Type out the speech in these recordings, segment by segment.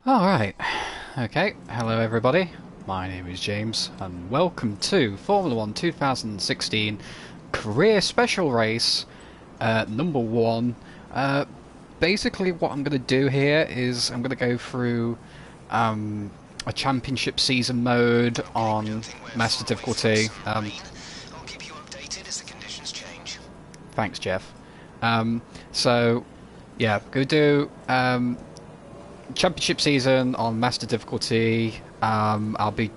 Alright, okay, hello everybody, my name is James and welcome to Formula 1 2016 Career Special Race number 1. Basically what I'm going to do here is I'm going to go through a championship season mode on Master Difficulty. Thanks Jeff. So yeah, going to do championship season on Master Difficulty. I'll be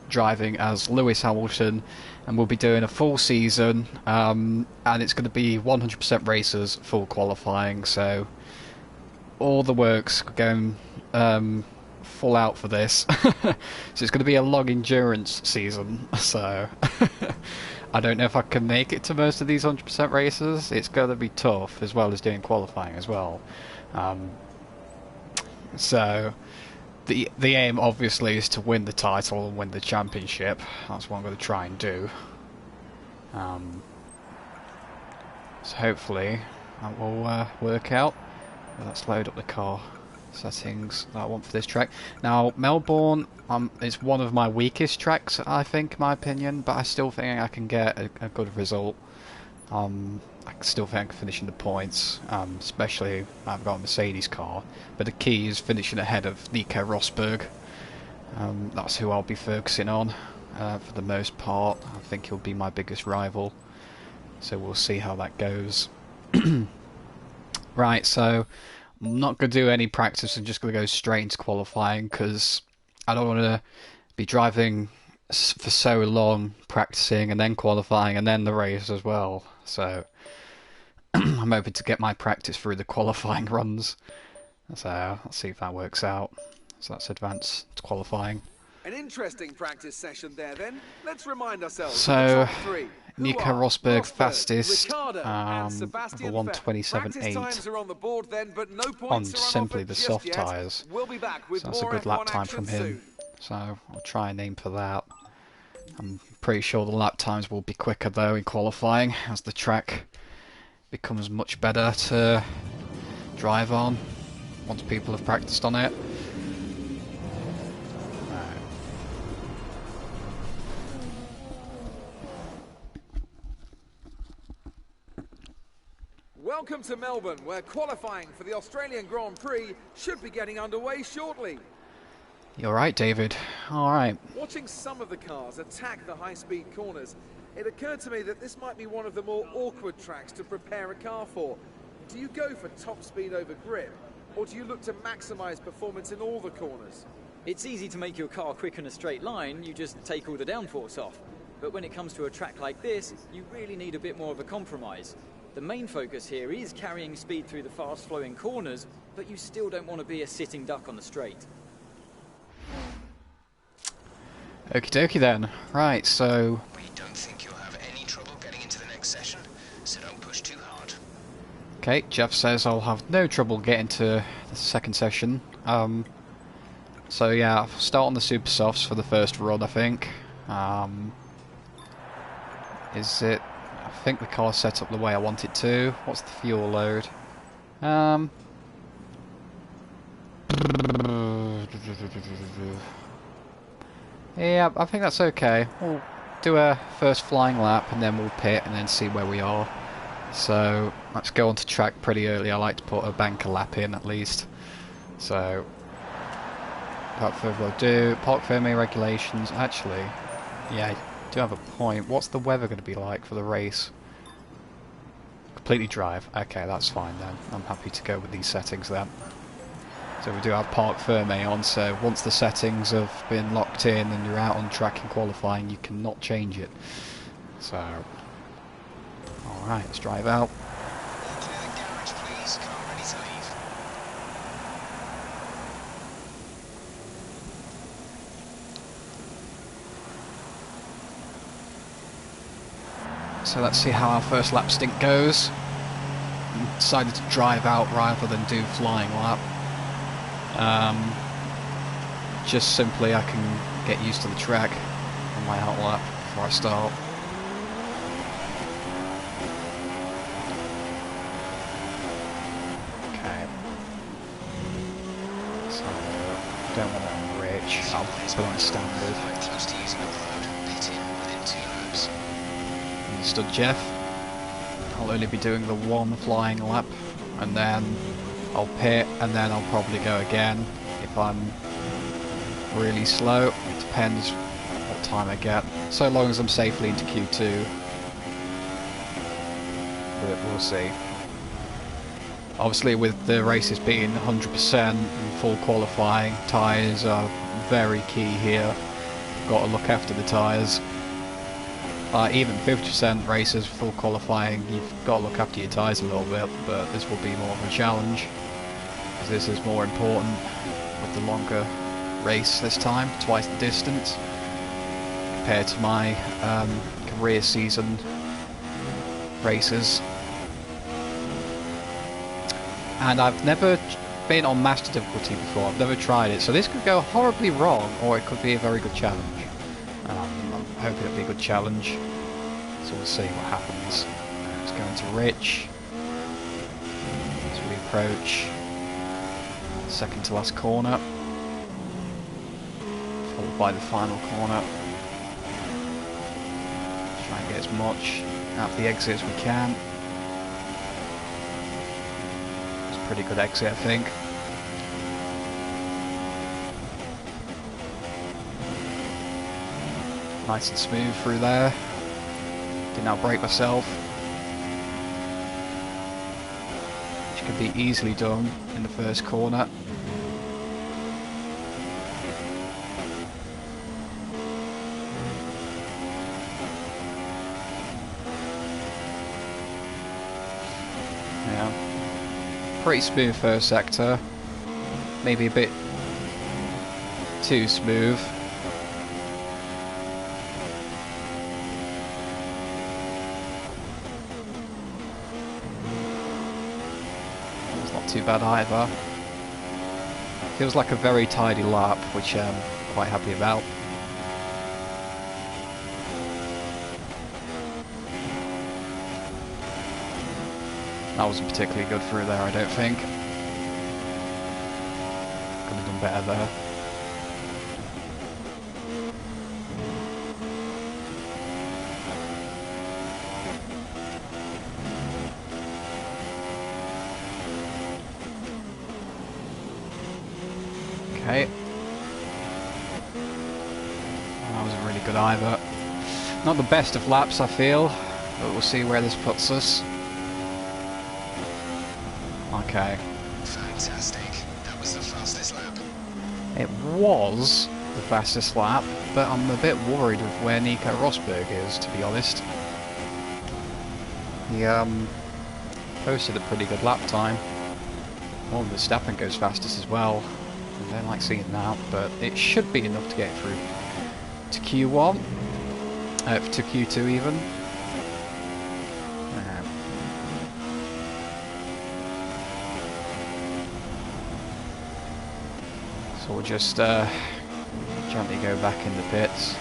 driving as Lewis Hamilton, and we'll be doing a full season, and it's going to be 100% races, full qualifying, so all the work's going full out for this. So it's going to be a long endurance season, so I don't know if I can make it to most of these 100% races. It's going to be tough, as well as doing qualifying as well. So the aim obviously is to win the title and win the championship. That's what I'm going to try and do. So hopefully that will work out. Let's load up the car settings that I want for this track. Now Melbourne is one of my weakest tracks, I think, in my opinion, but I still think I can get a good result. I still think I can finish in the points, especially I've got a Mercedes car, but the key is finishing ahead of Nico Rosberg. That's who I'll be focusing on for the most part. I think he'll be my biggest rival, so we'll see how that goes. Right, so I'm not going to do any practice. I'm just going to go straight into qualifying because I don't want to be driving for so long, practicing and then qualifying and then the race as well. So I'm hoping to get my practice through the qualifying runs. So let's see if that works out. So that's advanced to qualifying. An interesting practice session there then. Let's remind ourselves. So of the top three. Nico Rosberg fastest, Ricardo, and Sebastian number 1:27.8 on simply the soft tyres. We'll be back with So that's a good lap time from him. Soon. So I'll try and aim for that. I'm pretty sure the lap times will be quicker though in qualifying as the track becomes much better to drive on once people have practiced on it. Welcome to Melbourne, where qualifying for the Australian Grand Prix should be getting underway shortly. You're right, David. Alright. Watching some of the cars attack the high-speed corners, it occurred to me that this might be one of the more awkward tracks to prepare a car for. Do you go for top speed over grip, or do you look to maximise performance in all the corners? It's easy to make your car quick in a straight line, you just take all the downforce off. But when it comes to a track like this, you really need a bit more of a compromise. The main focus here is carrying speed through the fast-flowing corners, but you still don't want to be a sitting duck on the straight. Okie dokie then. Right, so We don't think you'll have any trouble getting into the next session, so don't push too hard. okay, Jeff says I'll have no trouble getting to the second session. So yeah, I'll start on the super softs for the first run, I think. Is it? I think the car's set up the way I want it to. What's the fuel load? Yeah, I think that's okay. We'll do a first flying lap and then we'll pit and then see where we are. So let's go onto track pretty early. I like to put a banker lap in at least. So without further ado, parc fermé regulations. Actually, yeah, I do have a point. What's the weather going to be like for the race? Completely drive. Okay, that's fine then. I'm happy to go with these settings then. So we do have parc fermé on, so once the settings have been locked in and you're out on track in qualifying, you cannot change it. So, alright, let's drive out. Clear the garage, please. Car ready to leave. So let's see how our first lap stint goes. Decided to drive out rather than do flying lap. Just simply I can get used to the track on my out lap before I start. Okay. So Don't want it on rich. I'll put on standard. Quite close to using up the load. Pit in within 2 laps. Understood, Jeff. I'll only be doing the one flying lap, and then I'll pit, and then I'll probably go again if I'm really slow. It depends what time I get. So long as I'm safely into Q2. But we'll see. Obviously, with the races being 100% and full qualifying, tyres are very key here. Got to look after the tyres. Even 50% races, full qualifying, you've got to look after your tyres a little bit, but this will be more of a challenge. This is more important with the longer race this time, twice the distance, compared to my career season races. And I've never been on master difficulty before, I've never tried it, so this could go horribly wrong, or it could be a very good challenge. I'm hoping it'll be a good challenge, so we'll see what happens. Let's go into Rich, as we approach second to last corner, followed by the final corner. Try and get as much out of the exit as we can. Pretty good exit, I think. Nice and smooth through there. Didn't outbrake myself. Which could be easily done in the first corner. Yeah. Pretty smooth first sector, maybe a bit too smooth. It's not too bad either. Feels like a very tidy lap, which I'm quite happy about. That wasn't particularly good through there, I don't think. Could have done better there. Okay. That wasn't really good either. Not the best of laps, I feel, but we'll see where this puts us. Okay. Fantastic. That was the fastest lap. It was the fastest lap, but I'm a bit worried with where Nico Rosberg is, to be honest. He posted a pretty good lap time. Well, Verstappen goes fastest as well. I don't like seeing that, but it should be enough to get through to Q1, to Q2 even. So we'll just gently go back in the pits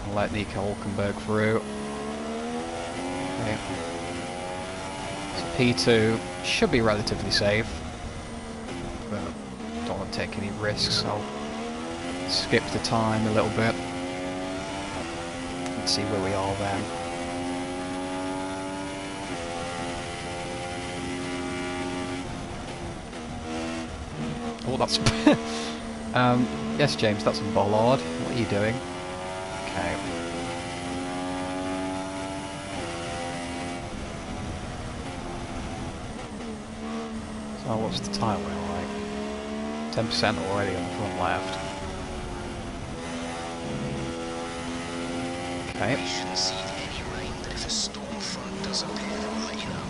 and let Nico Hülkenberg through. Okay. So P2 should be relatively safe, but don't want to take any risks. I'll skip the time a little bit and see where we are then. Oh, that's... yes, James, that's a bollard. What are you doing? Okay. So what's the tyre wear like? 10% already on the front left. Okay. We shouldn't see any rain, but if a storm front does appear, I'll let you know.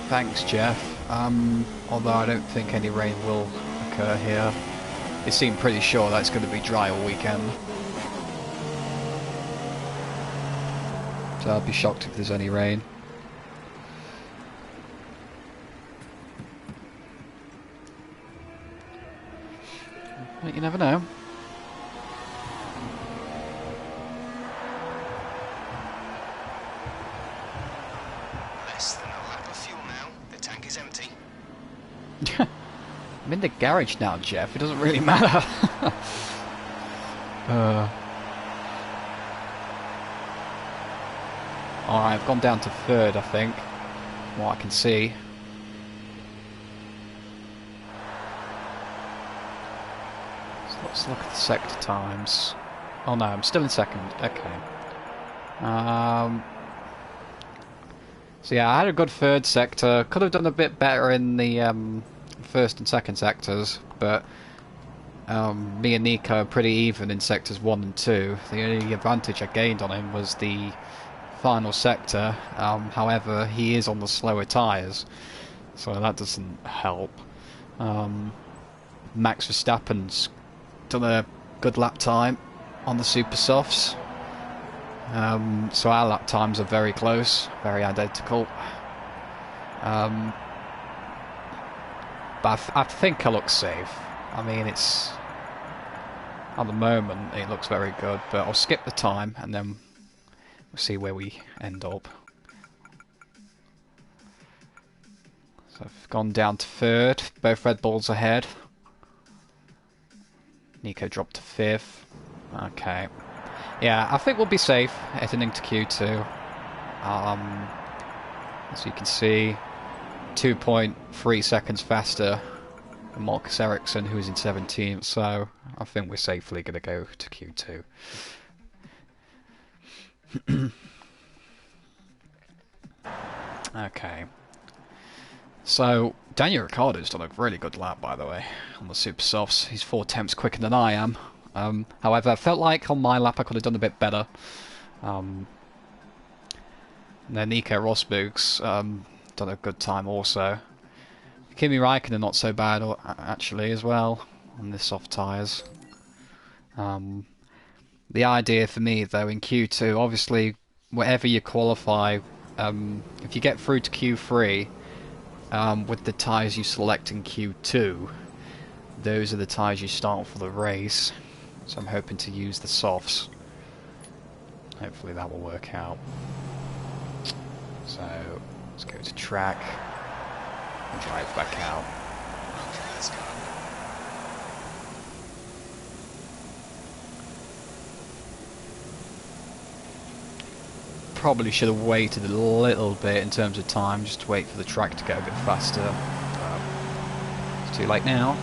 Thanks, Jeff. Although I don't think any rain will occur here. It seemed pretty sure that it's going to be dry all weekend. So I'd be shocked if there's any rain. But you never know. in the garage now, Jeff. It doesn't really matter. Alright, I've gone down to third, I think. From what I can see. So let's look at the sector times. Oh no, I'm still in second. Okay. So yeah, I had a good third sector. Could have done a bit better in the first and second sectors, but me and Nico are pretty even in sectors 1 and 2. The only advantage I gained on him was the final sector. However, he is on the slower tyres, so that doesn't help. Max Verstappen's done a good lap time on the super softs. So our lap times are very close, very identical. But I think I look safe. I mean, it's at the moment it looks very good, but I'll skip the time and then we'll see where we end up. So I've gone down to third, both Red Bulls ahead. Nico dropped to fifth. Okay. Yeah, I think we'll be safe heading into Q2. As you can see, 2.3 seconds faster than Marcus Ericsson, who's in 17th, so I think we're safely going to go to Q2. Okay. So, Daniel Ricciardo's done a really good lap, by the way, on the super softs. He's 4 tenths quicker than I am. However, I felt like on my lap I could have done a bit better. And then Nico Rosberg's done a good time also. Kimi Raikkonen not so bad actually as well on the soft tyres. The idea for me though in Q2, obviously wherever you qualify, if you get through to Q3 with the tyres you select in Q2, those are the tyres you start for the race. So I'm hoping to use the softs. Hopefully that will work out. So let's go to track and drive back out. Okay, let's go. Probably should have waited a little bit in terms of time, just to wait for the track to go a bit faster. It's too late now.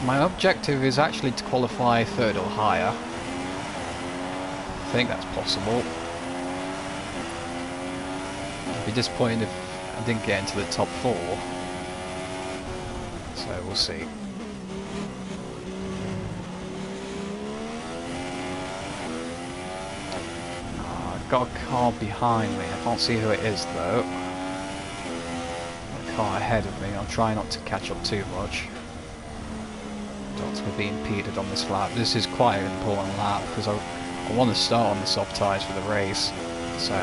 My objective is actually to qualify third or higher. I think that's possible. I'd be disappointed if I didn't get into the top 4. So we'll see. I've got a car behind me. I can't see who it is though. A car ahead of me. I'll try not to catch up too much. We're being impeded on this lap. This is quite an important lap because I want to start on the soft tyres for the race, so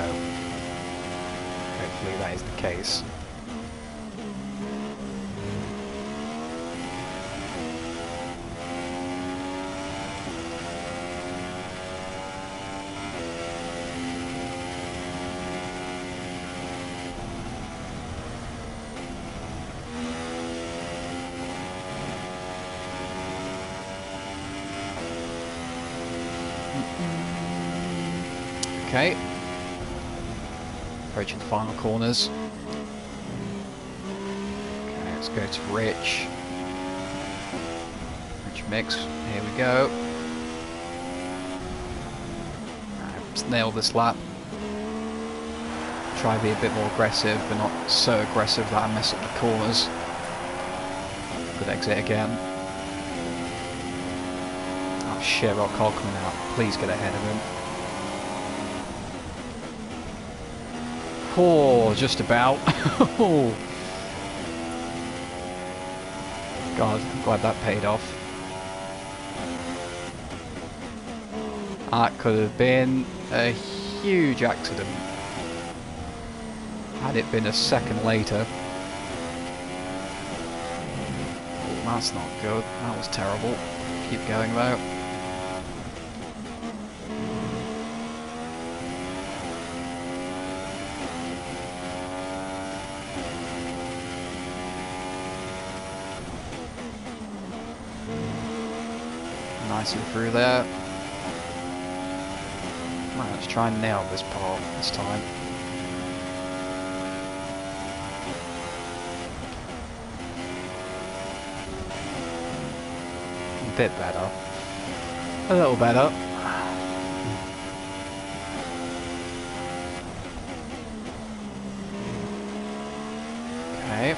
hopefully that is the case. Okay, approaching the final corners. Okay, let's go to Rich Mix, here we go. Let's nail this lap. Try to be a bit more aggressive, but not so aggressive that I mess up the corners. Good exit again. Oh shit, Rock Hall coming out. Please get ahead of him. Oh, just about. Oh. God, I'm glad that paid off. That could have been a huge accident had it been a second later. That's not good. That was terrible. Keep going though. Nicely through there. Right, let's try and nail this part this time. A bit better. A little better. Okay.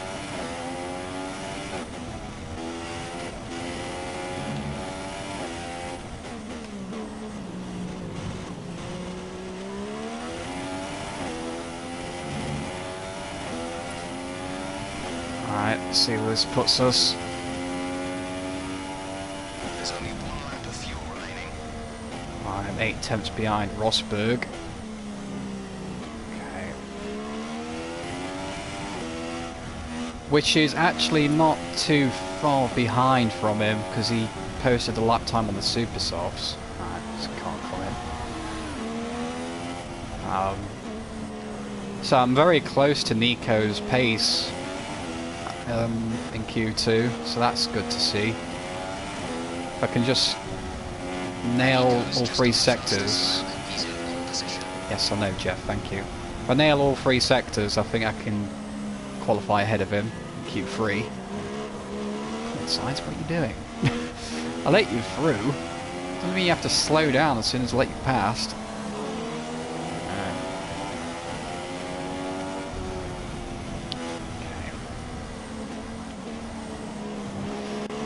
Alright, let's see where this puts us. There's only 1 lap of fuel remaining. I'm 8 tenths behind Rosberg. Okay. Which is actually not too far behind from him, because he posted a lap time on the Super Softs. Alright, just can't come in. So I'm very close to Nico's pace in Q2, so that's good to see. If I can just nail all 3 sectors. He's in pole position. Yes, I know, Jeff, thank you. If I nail all 3 sectors, I think I can qualify ahead of him in Q3. Science, what are you doing? I let you through. Doesn't mean you have to slow down as soon as I let you past.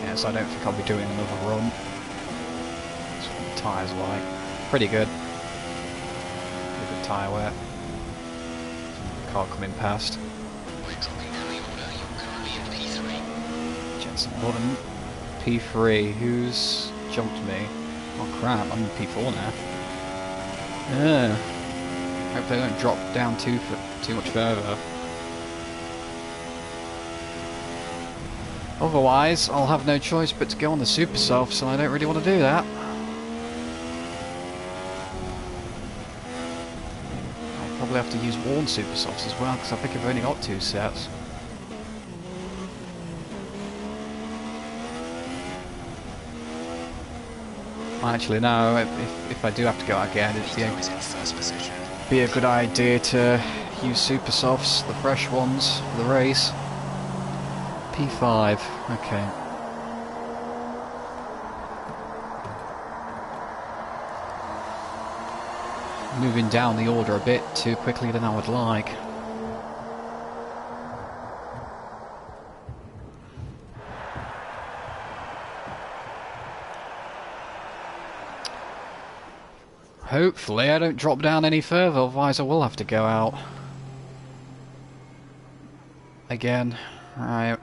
Yes, I don't think I'll be doing another run. That's what the tyres are like. Pretty good. Pretty good tyre wear. Car coming past. We're dropping down the order. You're currently in P3. Jensen Button. P3. Who's jumped me? Oh crap, I'm in P4 now. Hope they don't drop down too much further. Otherwise, I'll have no choice but to go on the Super Softs, and I don't really want to do that. I'll probably have to use worn Super Softs as well, because I think I've only got 2 sets. Actually, no, if I do have to go out again, it'd Nico is in first position. be a good idea to use Super Softs, the fresh ones, for the race. P5, okay. Moving down the order a bit too quickly than I would like. Hopefully I don't drop down any further, otherwise I will have to go out. Again. Right.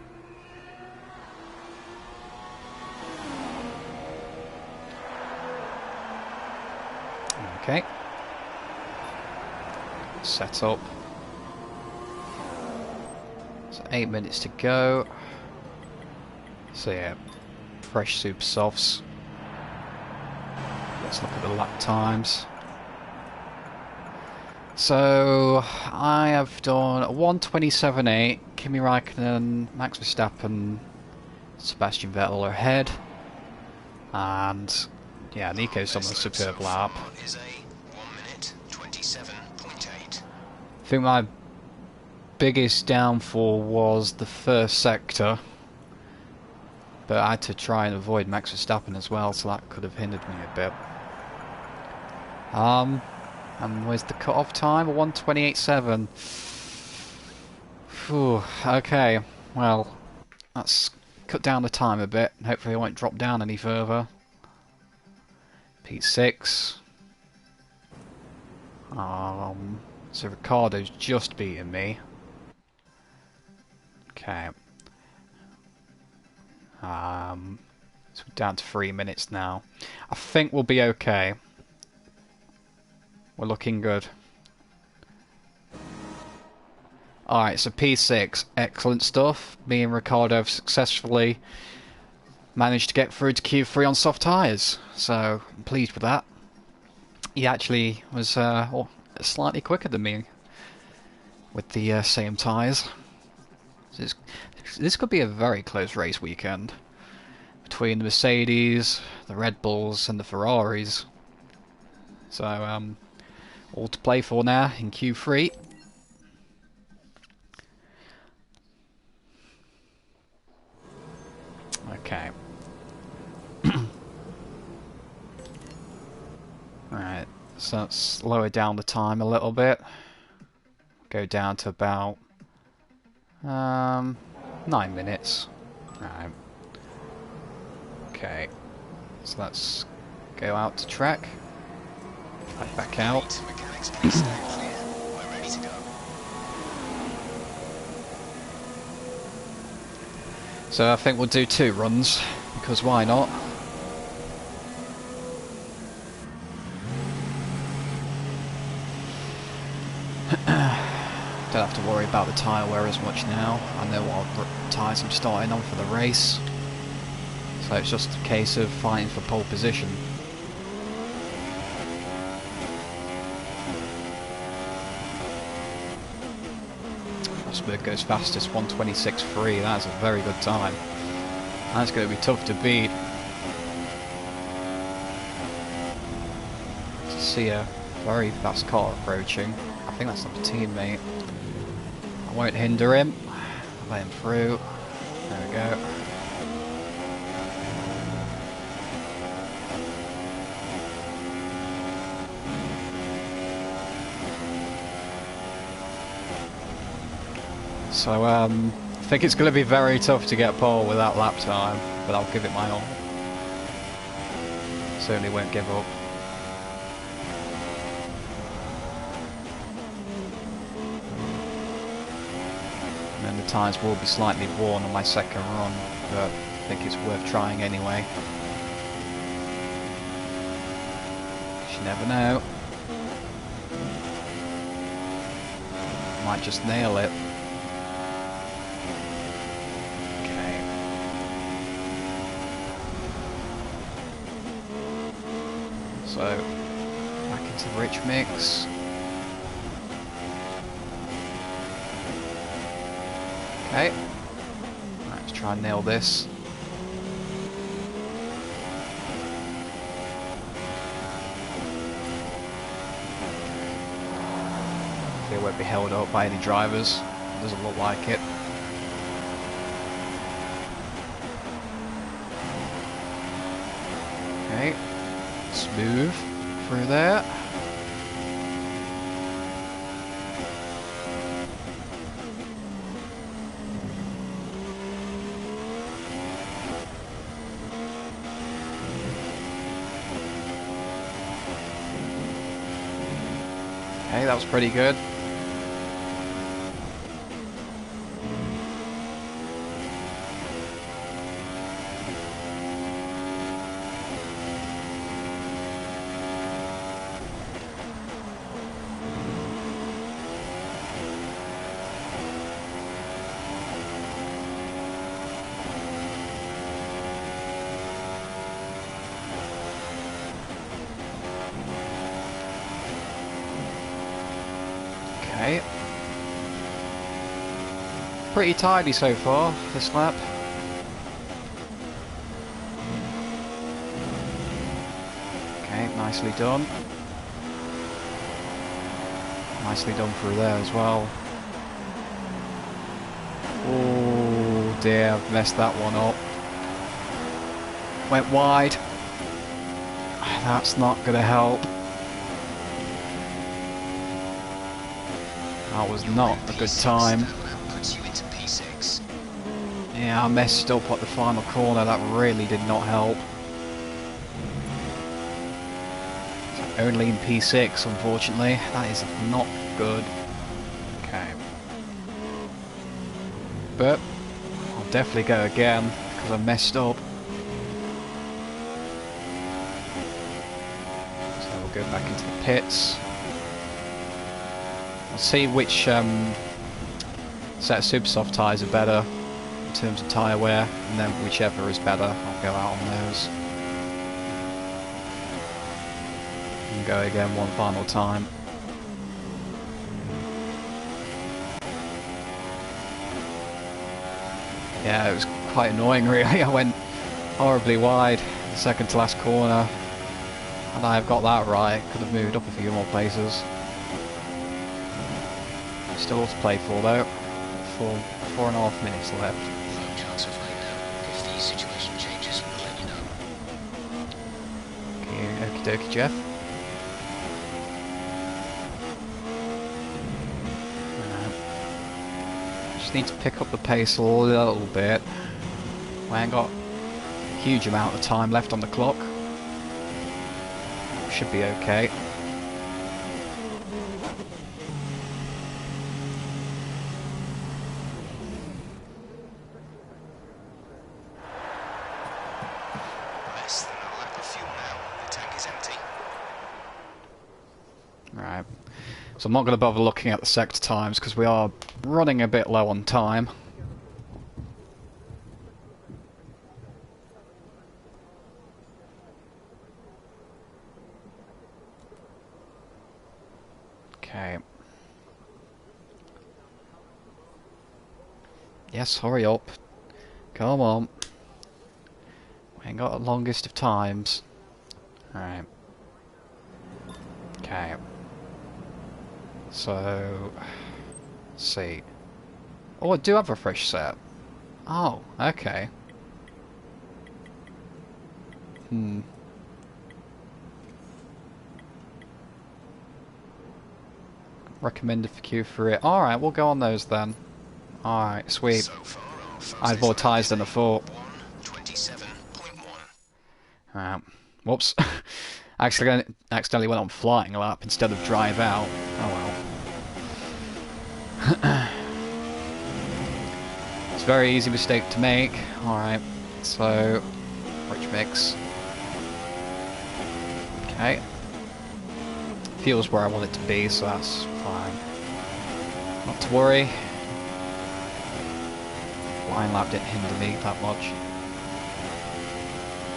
Okay. Set up. So 8 minutes to go. So yeah, fresh Super Softs. Let's look at the lap times. So I have done 1:27.8. Kimi Raikkonen, Max Verstappen, Sebastian Vettel are ahead, and yeah, Nico's done a superb lap. Is a 1:27.8. I think my biggest downfall was the first sector, but I had to try and avoid Max Verstappen as well, so that could have hindered me a bit. And where's the cut-off time? 1:28.7. Phew, okay, well, let's cut down the time a bit, and hopefully I won't drop down any further. P6. So Ricardo's just beaten me. Okay. So we're down to 3 minutes now. I think we'll be okay. We're looking good. Alright, so P6, excellent stuff. Me and Ricardo have successfully managed to get through to Q3 on soft tyres, so I'm pleased with that. He actually was slightly quicker than me with the same tyres. This could be a very close race weekend between the Mercedes, the Red Bulls and the Ferraris. So all to play for now in Q3. Okay. Alright, so let's lower down the time a little bit. Go down to about 9 minutes. Right. Okay. So let's go out to track. Back out. Mechanics, please stand clear. We're ready to go. So I think we'll do 2 runs, because why not? Don't have to worry about the tyre wear as much now. I know what tyres I'm starting on for the race. So it's just a case of fighting for pole position. Rosberg goes fastest, 1:26.3. That's a very good time. That's going to be tough to beat. To see a very fast car approaching. I think that's not a teammate. I won't hinder him. Let him through. There we go. So I think it's going to be very tough to get pole with that lap time, but I'll give it my all. Certainly won't give up. And then the tyres will be slightly worn on my second run, but I think it's worth trying anyway. You never know. Might just nail it. So, back into the rich mix. Okay. Right, let's try and nail this. It won't be held up by any drivers. Doesn't look like it. Okay. Smooth through there. Okay, that was pretty good. Okay. Pretty tidy so far, this lap. Okay, nicely done. Nicely done through there as well. Oh dear, I've messed that one up. Went wide. That's not going to help. That was not a good time. Yeah, I messed up at the final corner. That really did not help. Only in P6, unfortunately. That is not good. Okay. But I'll definitely go again because I messed up. So we'll go back into the pits. I'll see which set of super soft tyres are better. in terms of tyre wear, and then whichever is better, I'll go out on those. And go again one final time. Yeah, it was quite annoying really. I went horribly wide the second to last corner. And I've got that right, could have moved up a few more places. Still all to play for though. 4.5 minutes left. No chance of rain now. If the situation changes, we'll let you know. Okie dokie, Jeff. Just need to pick up the pace a little bit. We ain't got a huge amount of time left on the clock. Should be okay. Less than a lap of fuel now. The tank is empty. Right. So I'm not going to bother looking at the sector times because we are running a bit low on time. Okay. Yes, hurry up. Come on. We ain't got the longest of times. Alright. Okay. So... let's see. Oh, I do have a fresh set. Oh, okay. Recommended for Q3. Alright, we'll go on those then. Alright, sweet. So far, I had more tyres than I thought. 1:27.1. Alright. Whoops. Accidentally went on flying lap instead of drive out. Oh well. It's a very easy mistake to make. Alright, so... rich mix. Okay. Fuel's where I want it to be, so that's fine. Not to worry. Flying lap didn't hinder me that much.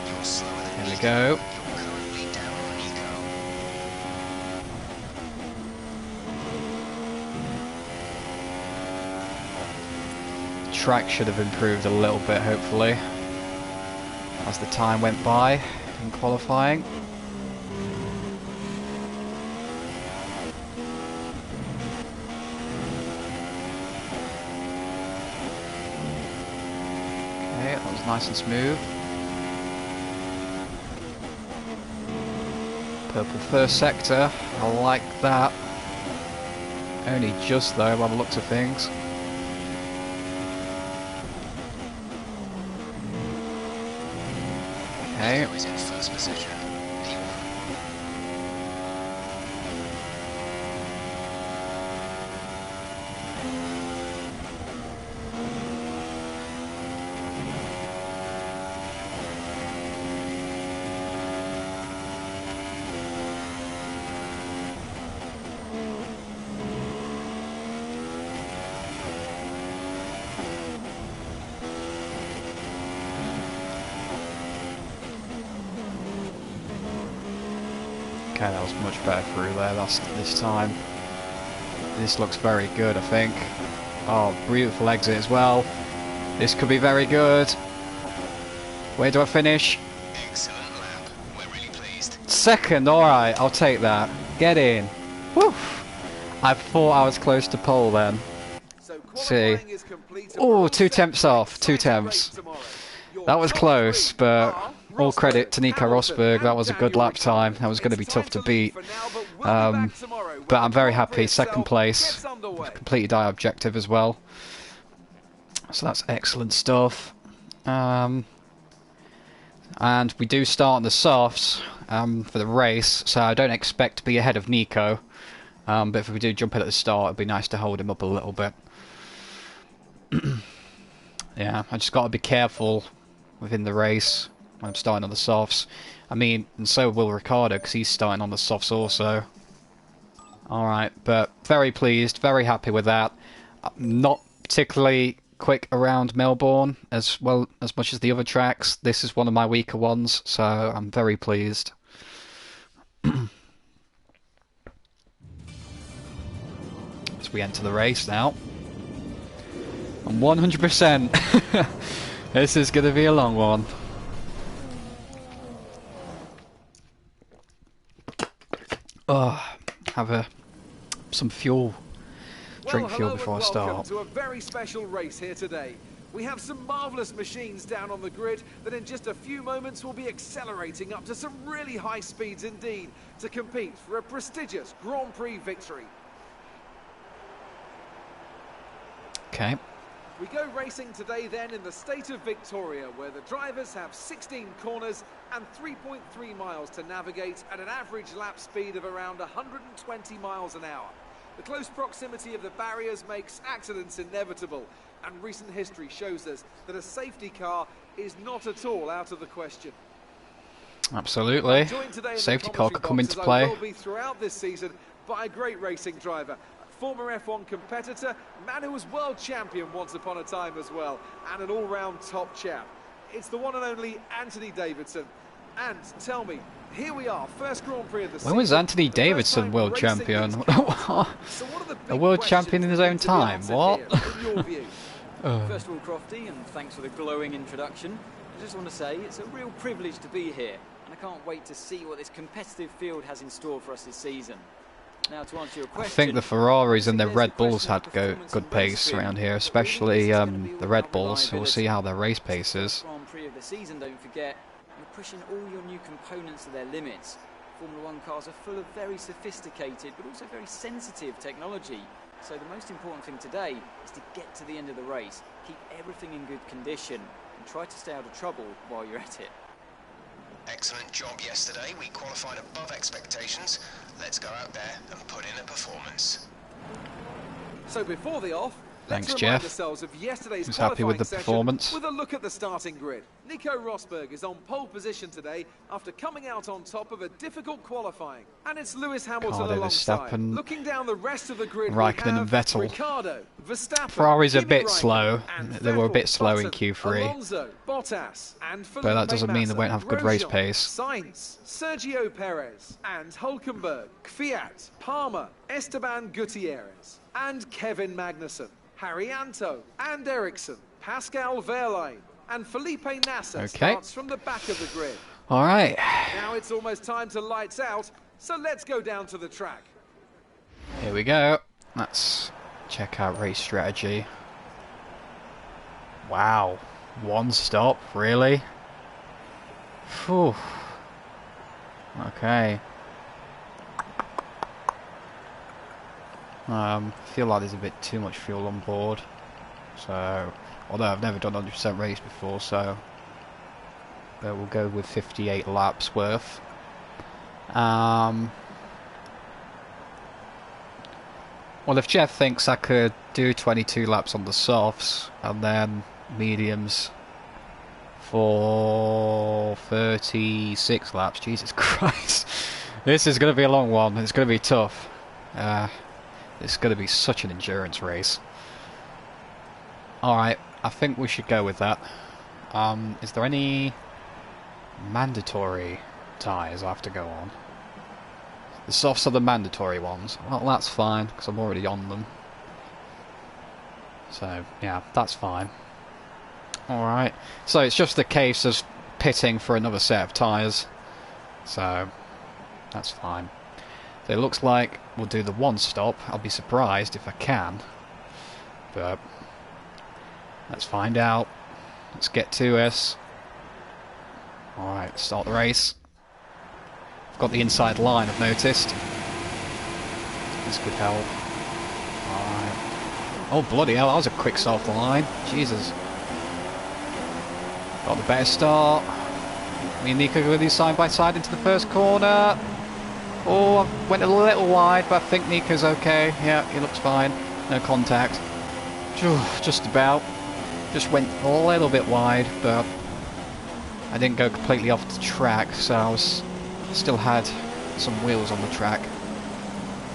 You're slower than Here we Nico. go. You're currently down on Nico. Track should have improved a little bit, hopefully, as the time went by in qualifying. Okay, that was nice and smooth. Purple first sector, I like that. Only just though, by the looks of things. Okay. Nico is in first position. P1. Okay, that was much better through there this time. This looks very good, I think. Oh, beautiful exit as well. This could be very good. Where do I finish? Excellent lap. We're really pleased. Second, alright, I'll take that. Get in. Woo! I thought I was close to pole then. So See. qualifying is complete. Oh, 2 temps off, 2 temps. That was close, but all credit to Nico Rosberg. That was a good lap time. That was going to be tough to beat. But I'm very happy. Second place. Completed our objective as well. So that's excellent stuff. And we do start on the softs for the race, so I don't expect to be ahead of Nico. But if we do jump in at the start, it'd be nice to hold him up a little bit. Yeah, I just got to be careful within the race when I'm starting on the softs. I mean, and so will Ricardo, because he's starting on the softs also. Alright, but very pleased, very happy with that. I'm not particularly quick around Melbourne as well as much as the other tracks. This is one of my weaker ones, so I'm very pleased. As we enter the race now. And 100%. This is going to be a long one. Oh, have some fuel. Drink fuel before I start. Welcome to a very special race here today. We have some marvellous machines down on the grid that in just a few moments will be accelerating up to some really high speeds indeed to compete for a prestigious Grand Prix victory. Okay. We go racing today then in the state of Victoria, where the drivers have 16 corners and 3.3 miles to navigate at an average lap speed of around 120 miles an hour. The close proximity of the barriers makes accidents inevitable, and recent history shows us that a safety car is not at all out of the question. Absolutely. Safety car could come into play. I will be throughout this season by a great racing driver. Former F1 competitor, man who was world champion once upon a time as well, and an all-round top chap. It's the one and only Anthony Davidson. And tell me, here we are, first Grand Prix of the season. When was Anthony Davidson world champion? A world champion in his own time? What? First of all, Crofty, and thanks for the glowing introduction. I just want to say it's a real privilege to be here, and I can't wait to see what this competitive field has in store for us this season. Now, to answer your question, I think the Ferraris and the Red Bulls had good pace around here, especially the Red Bulls. We'll see how their race pace is. Grand Prix of the season, don't forget, you're pushing all your new components to their limits. Formula One cars are full of very sophisticated but also very sensitive technology. So the most important thing today is to get to the end of the race, keep everything in good condition, and try to stay out of trouble while you're at it. Excellent job yesterday. We qualified above expectations. Let's go out there and put in a performance. So before the off, thanks, let's Jeff. remind ourselves of yesterday's Who's happy with the performance? With a look at the starting grid. Nico Rosberg is on pole position today after coming out on top of a difficult qualifying. And it's Lewis Hamilton alongside. Verstappen, looking down the rest of the grid, Raikkonen and Vettel. Ricardo, Verstappen, Ferrari's a Kimi bit Raikkonen, slow. and They were a bit slow in Vettel, Q3. Alonso, Bottas, and But that doesn't mean they won't have good race Grosjean, pace. Sainz, Sergio Perez, and Hulkenberg, Kvyat, Palmer, Esteban Gutierrez, and Kevin Magnussen, Haryanto, and Ericsson, Pascal Wehrlein, and Felipe Nasser starts from the back of the grid. All right. Now it's almost time to lights out, so let's go down to the track. Here we go. Let's check out race strategy. Wow. One stop, really? Phew. Okay. Feel like there's a bit too much fuel on board. So, although I've never done 100% race before, so but we'll go with 58 laps worth. Well, if Jeff thinks I could do 22 laps on the softs and then mediums for 36 laps, Jesus Christ, this is going to be a long one. It's going to be tough. It's going to be such an endurance race. Alright, I think we should go with that. Is there any mandatory tyres I have to go on? The softs are the mandatory ones. Well, that's fine, because I'm already on them. So, yeah, that's fine. Alright, so it's just the case of pitting for another set of tyres. So, that's fine. So it looks like we'll do the one stop. I'll be surprised if I can. But let's find out. Let's get to us. Alright, start the race. I've got the inside line, I've noticed. This could help. Alright. Oh, bloody hell, that was a quick soft line. Jesus. Got the better start. Me and Nico go with these side by side into the first corner. Oh, I went a little wide, but I think Nico's okay. Yeah, he looks fine. No contact. Just about. Just went a little bit wide, but I didn't go completely off the track, so I was still had some wheels on the track.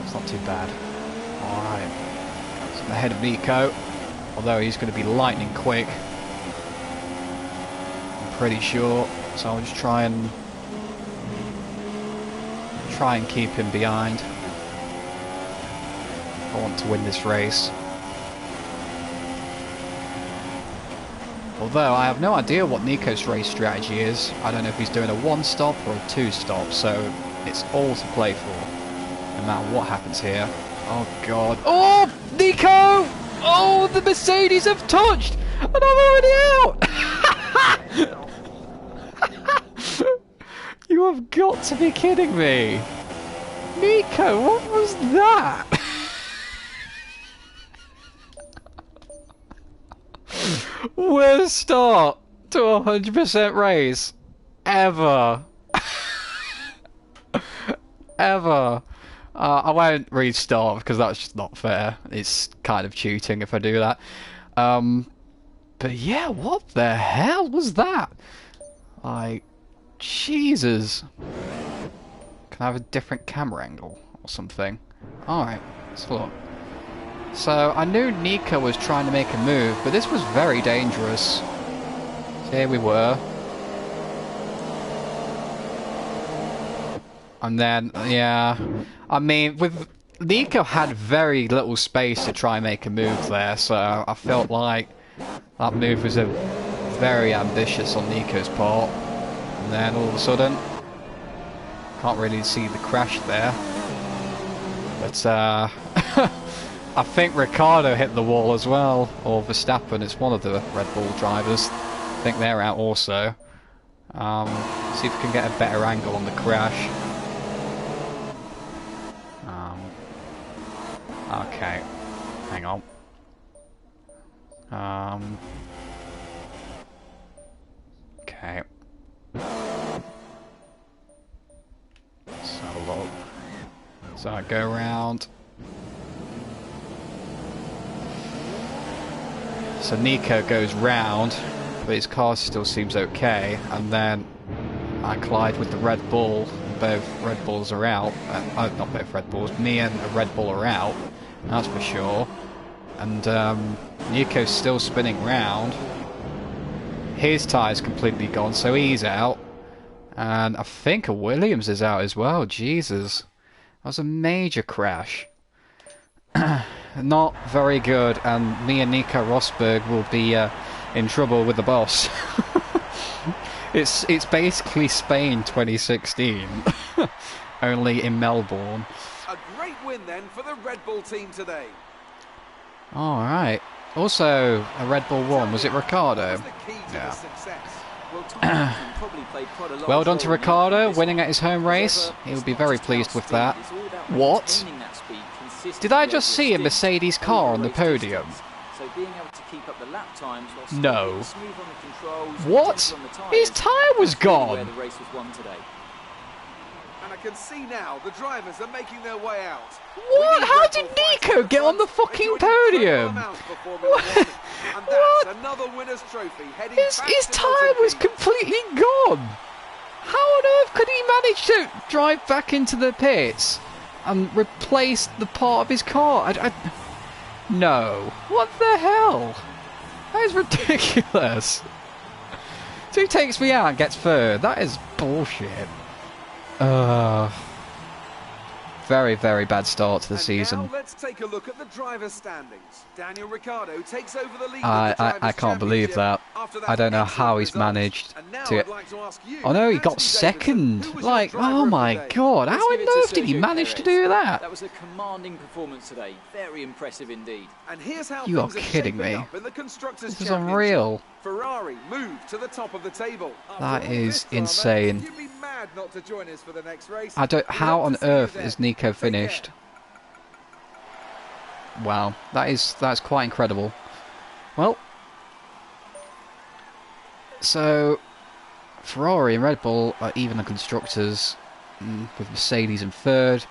It's not too bad. Alright. So I'm ahead of Nico. Although he's going to be lightning quick. I'm pretty sure. So I'll just try and keep him behind. I want to win this race. Although I have no idea what Nico's race strategy is. I don't know if he's doing a 1-stop or a 2-stop, so it's all to play for, no matter what happens here. Oh god. Oh, Nico! Oh, the Mercedes have touched! And I'm already out! You have got to be kidding me! Nico, what was that? Worst start to a 100% race ever. Ever. I won't restart because that's just not fair. It's kind of cheating if I do that. But yeah, what the hell was that? Like, Jesus. Can I have a different camera angle or something? Alright, let's look. So, I knew Nico was trying to make a move, but this was very dangerous. So here we were. And then, yeah, I mean, Nico had very little space to try and make a move there, so I felt like that move was very ambitious on Nico's part. And then all of a sudden, can't really see the crash there. But, I think Ricciardo hit the wall as well, or Verstappen. It's one of the Red Bull drivers. I think they're out also. See if we can get a better angle on the crash. Okay, hang on. Okay. So look. So I go around. So Nico goes round, but his car still seems okay, and then I collide with the Red Bull. Both Red Bulls are out. Not both Red Bulls, me and a Red Bull are out, that's for sure. And Nico's still spinning round. His tyre's completely gone, so he's out. And I think a Williams is out as well. Jesus. That was a major crash. Not very good, and me and Nico Rosberg will be in trouble with the boss. It's basically Spain 2016, only in Melbourne. A great win then for the Red Bull team today. All right. Also, a Red Bull won. Was it Ricciardo? Yeah. Well done to Ricciardo, winning at his home race. He'll be very pleased with that. What? Did I just see a Mercedes car on the podium? No. What? His tyre was gone! And I can see now the drivers are making their way out. What? How did Nico get on the fucking podium? What? His tyre was completely gone! How on earth could he manage to drive back into the pits and replace the part of his car? No. What the hell? That is ridiculous. So he takes me out and gets third. That is bullshit. Very, very bad start to the season. Now let's take a look at the driver's standings. Daniel Ricciardo takes over the lead. I can't believe that. I don't know how he's managed to. Oh no, he got second. Like, oh my god, how on earth did he manage to do that? That was a commanding performance today. Very impressive indeed. And here's how you are kidding me. This is unreal. Ferrari moved to the top of the table. That is insane. You'd be mad not to join us for the next race. I don't. How on earth is Nico finished? Wow, that's quite incredible. Well, so Ferrari and Red Bull are even the constructors, with Mercedes in third,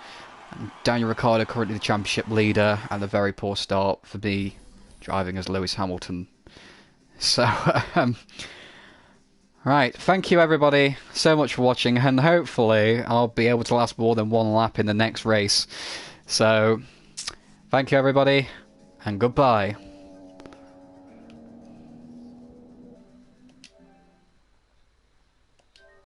and Daniel Ricciardo currently the championship leader, and a very poor start for me driving as Lewis Hamilton. So, right, thank you everybody so much for watching, and hopefully I'll be able to last more than one lap in the next race. So, thank you everybody, and goodbye.